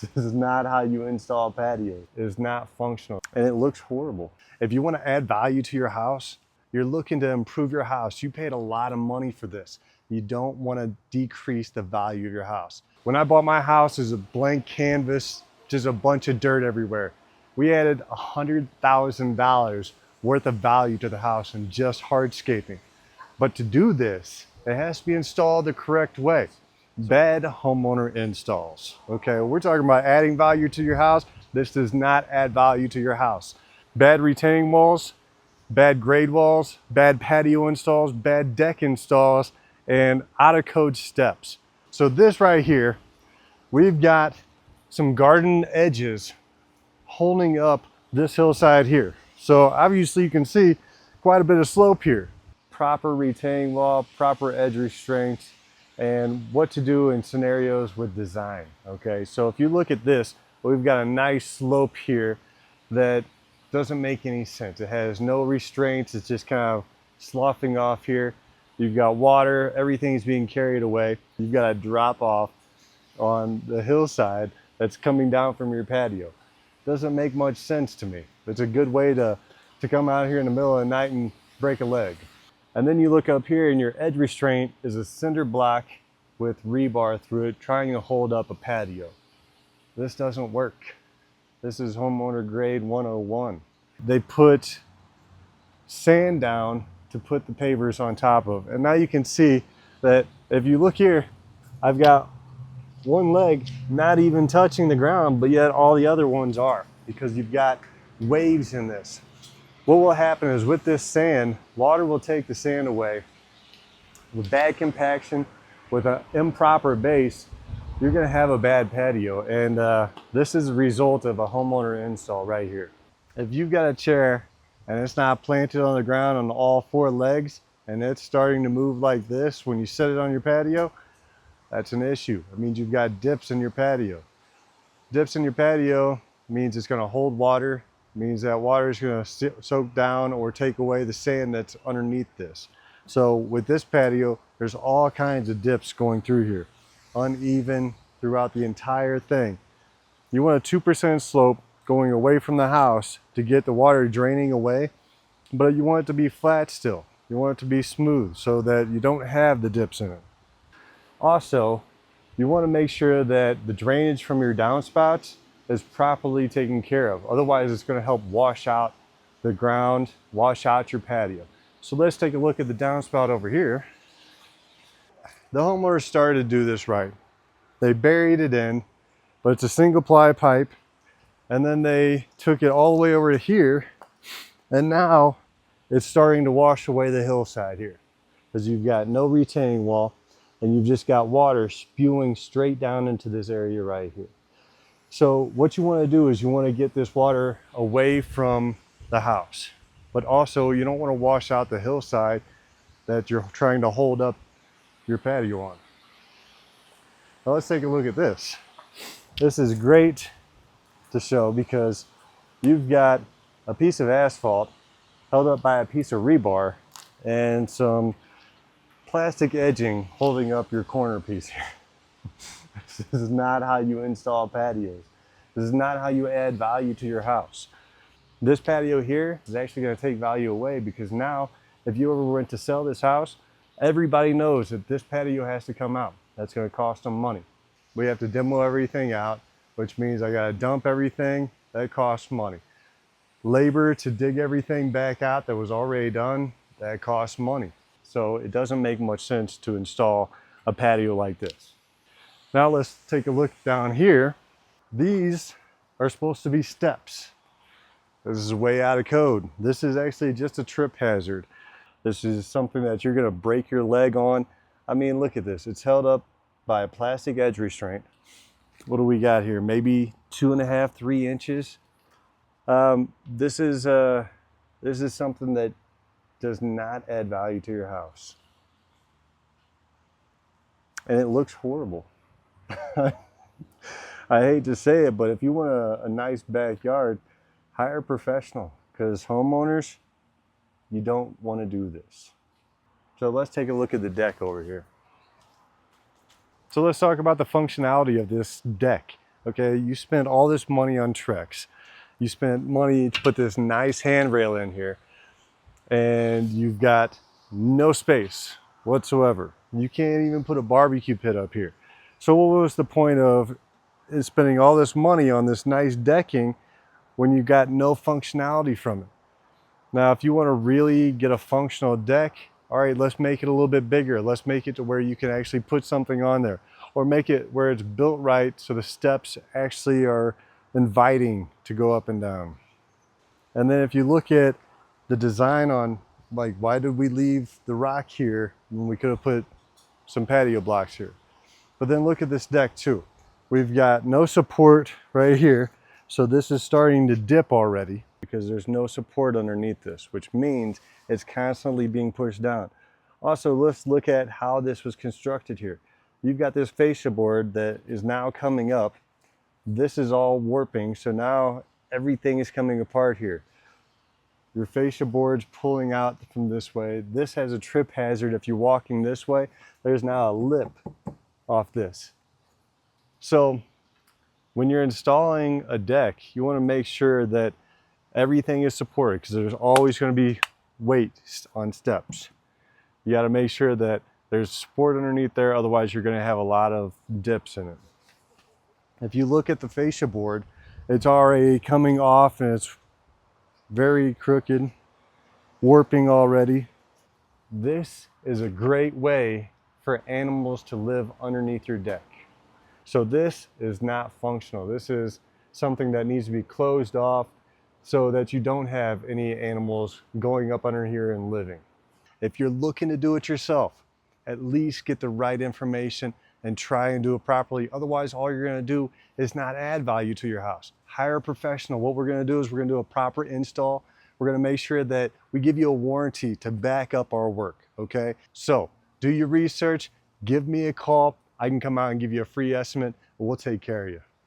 This is not how you install patios. It is not functional and it looks horrible. If you want to add value to your house, you're looking to improve your house. You paid a lot of money for this. You don't want to decrease the value of your house. When I bought my house, it was a blank canvas, just a bunch of dirt everywhere. We added $100,000 worth of value to the house in just hardscaping. But to do this, it has to be installed the correct way. Bad homeowner installs. Okay, we're talking about adding value to your house. This does not add value to your house. Bad retaining walls, bad grade walls, bad patio installs, bad deck installs, and out of code steps. So this right here, we've got some garden edges holding up this hillside here. So obviously you can see quite a bit of slope here. Proper retaining wall, proper edge restraints, and what to do in scenarios with design. Okay, so if you look at this, we've got a nice slope here that doesn't make any sense. It has no restraints. It's just kind of sloughing off here. You've got water, everything's being carried away. You've got a drop off on the hillside that's coming down from your patio. Doesn't make much sense to me. It's a good way to come out here in the middle of the night and break a leg. And then you look up here and your edge restraint is a cinder block with rebar through it trying to hold up a patio. This doesn't work. This is homeowner grade 101. They put sand down to put the pavers on top of. And now you can see that if you look here, I've got one leg not even touching the ground, but yet all the other ones are, because you've got waves in this. What will happen is with this sand, water will take the sand away. With bad compaction, with an improper base, you're gonna have a bad patio. And this is a result of a homeowner install right here. If you've got a chair and it's not planted on the ground on all four legs and it's starting to move like this when you set it on your patio, that's an issue. It means you've got dips in your patio. Dips in your patio means it's gonna hold water, means that water is going to soak down or take away the sand that's underneath this. So with this patio, there's all kinds of dips going through here, uneven throughout the entire thing. You want a 2% slope going away from the house to get the water draining away, but you want it to be flat still. You want it to be smooth so that you don't have the dips in it. Also, you want to make sure that the drainage from your downspouts is properly taken care of. Otherwise, it's going to help wash out the ground, wash out your patio. So let's take a look at the downspout over here. The homeowners started to do this right. They buried it in, but it's a single ply pipe. And then they took it all the way over to here. And now it's starting to wash away the hillside here, because you've got no retaining wall and you've just got water spewing straight down into this area right here. So what you want to do is you want to get this water away from the house, but also you don't want to wash out the hillside that you're trying to hold up your patio on. Now let's take a look at this. This is great to show because you've got a piece of asphalt held up by a piece of rebar and some plastic edging holding up your corner piece here. This is not how you install patios. This is not how you add value to your house. This patio here is actually going to take value away, because now if you ever went to sell this house, everybody knows that this patio has to come out. That's going to cost them money. We have to demo everything out, which means I got to dump everything. That costs money. Labor to dig everything back out that was already done, that costs money. So it doesn't make much sense to install a patio like this. Now let's take a look down here. These are supposed to be steps. This is way out of code. This is actually just a trip hazard. This is something that you're gonna break your leg on. I mean, look at this. It's held up by a plastic edge restraint. What do we got here? Maybe 2.5, 3 inches. This is something that does not add value to your house. And it looks horrible. I hate to say it, but if you want a nice backyard, hire a professional, because homeowners, you don't want to do this. So let's take a look at the deck over here. So let's talk about the functionality of this deck. Okay, you spent all this money on Trex. You spent money to put this nice handrail in here, and you've got no space whatsoever. You can't even put a barbecue pit up here. So what was the point of spending all this money on this nice decking when you got no functionality from it? Now, if you want to really get a functional deck, all right, let's make it a little bit bigger. Let's make it to where you can actually put something on there, or make it where it's built right so the steps actually are inviting to go up and down. And then if you look at the design on, like, why did we leave the rock here when we could have put some patio blocks here? But then look at this deck too. We've got no support right here. So this is starting to dip already because there's no support underneath this, which means it's constantly being pushed down. Also, let's look at how this was constructed here. You've got this fascia board that is now coming up. This is all warping, so now everything is coming apart here. Your fascia board's pulling out from this way. This has a trip hazard. If you're walking this way, there's now a lip off this. So when you're installing a deck, you want to make sure that everything is supported, because there's always going to be weight on steps. You got to make sure that there's support underneath there, otherwise you're going to have a lot of dips in it. If you look at the fascia board, it's already coming off and it's very crooked, warping already. This is a great way for animals to live underneath your deck. So this is not functional. This is something that needs to be closed off so that you don't have any animals going up under here and living. If you're looking to do it yourself, at least get the right information and try and do it properly. Otherwise, all you're going to do is not add value to your house. Hire a professional. What we're going to do is we're going to do a proper install. We're going to make sure that we give you a warranty to back up our work, okay? So do your research, give me a call. I can come out and give you a free estimate, and we'll take care of you.